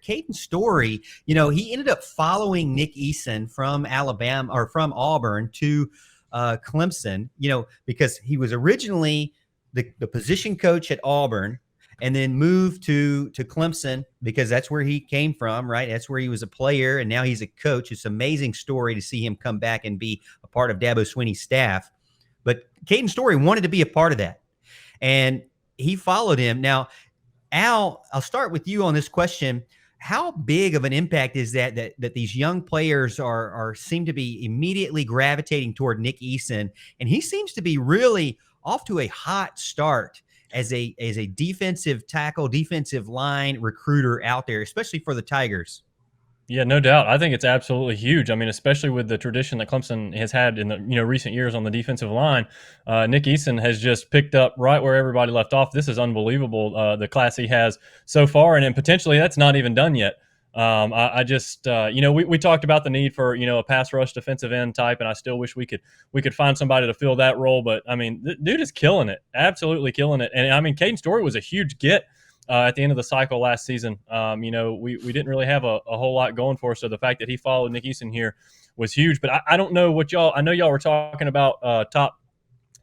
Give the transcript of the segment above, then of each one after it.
Caden Story, he ended up following Nick Eason from Alabama or from Auburn to Clemson, because he was originally the position coach at Auburn and then moved to Clemson because that's where he came from, right? That's where he was a player, and now he's a coach. It's an amazing story to see him come back and be a part of Dabo Swinney's staff. But Caden Story wanted to be a part of that, and he followed him. Now, Al, I'll start with you on this question. How big of an impact is that these young players are seem to be immediately gravitating toward Nick Eason, and he seems to be really off to a hot start as a defensive tackle, defensive line recruiter out there, especially for the Tigers? Yeah, no doubt. I think it's absolutely huge. I mean, especially with the tradition that Clemson has had in the recent years on the defensive line. Nick Eason has just picked up right where everybody left off. This is unbelievable, the class he has so far, and then potentially that's not even done yet. I just we talked about the need for a pass rush defensive end type, and I still wish we could find somebody to fill that role. But I mean, the dude is killing it, absolutely killing it. And I mean, Caden Story was a huge get at the end of the cycle last season. We didn't really have a whole lot going for us, so the fact that he followed Nick Eason here was huge. But I don't know what I know y'all were talking about top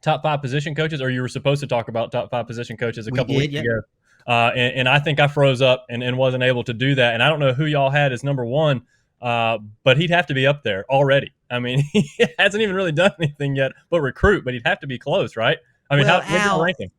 5 position coaches, or you were supposed to talk about top 5 position coaches a couple weeks ago. And I think I froze up and wasn't able to do that. And I don't know who y'all had as number 1, but he'd have to be up there already. I mean, he hasn't even really done anything yet but recruit, but he'd have to be close, right? I mean, what's your ranking?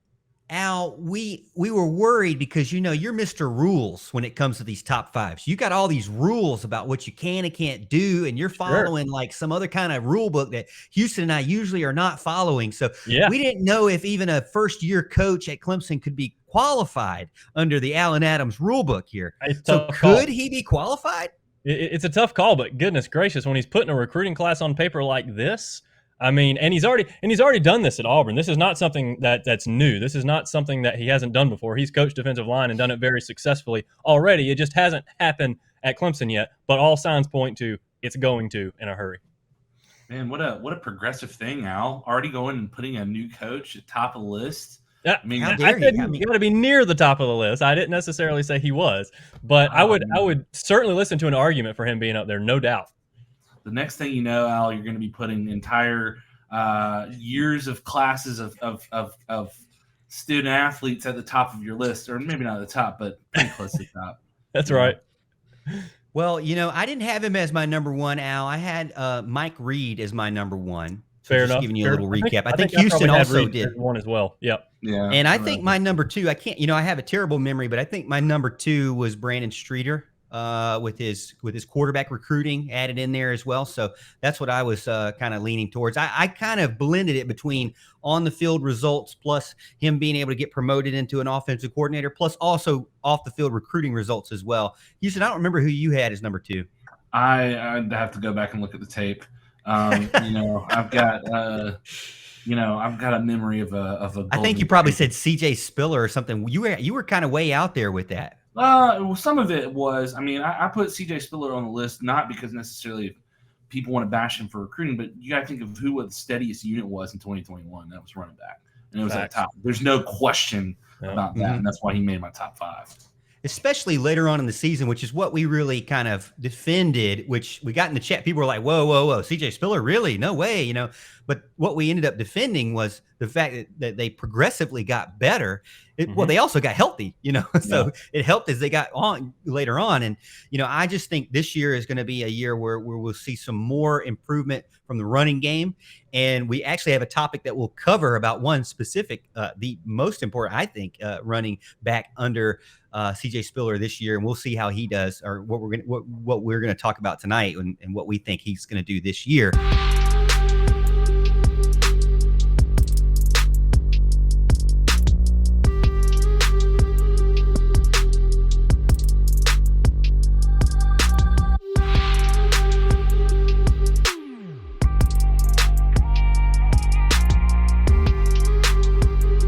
Al, we were worried because, you're Mr. Rules when it comes to these top 5s. You got all these rules about what you can and can't do, and you're following like some other kind of rule book that Houston and I usually are not following. So we didn't know if even a first-year coach at Clemson could be qualified under the Allen Adams rule book here. So could he be qualified? It's a tough call, but goodness gracious, when he's putting a recruiting class on paper like this, I mean, and he's already done this at Auburn. This is not something that's new. This is not something that he hasn't done before. He's coached defensive line and done it very successfully already. It just hasn't happened at Clemson yet, but all signs point to it's going to in a hurry. Man, what a progressive thing, Al. Already going and putting a new coach at top of the list. I mean, I said you got to be near the top of the list. I didn't necessarily say he was, but I would certainly listen to an argument for him being up there, no doubt. The next thing you know, Al, you're going to be putting entire years of classes of student athletes at the top of your list, or maybe not at the top, but pretty close to the top. That's right. Well, I didn't have him as my number 1, Al. I had Mike Reed as my number 1. So Fair just enough. giving you a little recap. I think I Houston also did one as well. Yep. Yeah. And I think my number 2, I can't, I have a terrible memory, but I think my number 2 was Brandon Streeter with his quarterback recruiting added in there as well. So that's what I was kind of leaning towards. I kind of blended it between on the field results plus him being able to get promoted into an offensive coordinator, plus also off the field recruiting results as well. Houston, I don't remember who you had as number 2. I'd have to go back and look at the tape. I've got a memory of a. I think you probably said CJ Spiller or something. You were kind of way out there with that. Well, some of it was. I mean, I put CJ Spiller on the list not because necessarily people want to bash him for recruiting, but you got to think of who the steadiest unit was in 2021. That was running back, and it was at the top. There's no question about that, and that's why he made my top 5. Especially later on in the season, which is what we really kind of defended, which we got in the chat. People were like, whoa, CJ Spiller, really? No way, But what we ended up defending was the fact that they progressively got better. Well, they also got healthy, so it helped as they got on later on. And, I just think this year is going to be a year where we'll see some more improvement from the running game. And we actually have a topic that we'll cover about one specific, the most important, I think, running back under CJ Spiller this year. And we'll see how he does, or what we're going to talk about tonight and what we think he's going to do this year.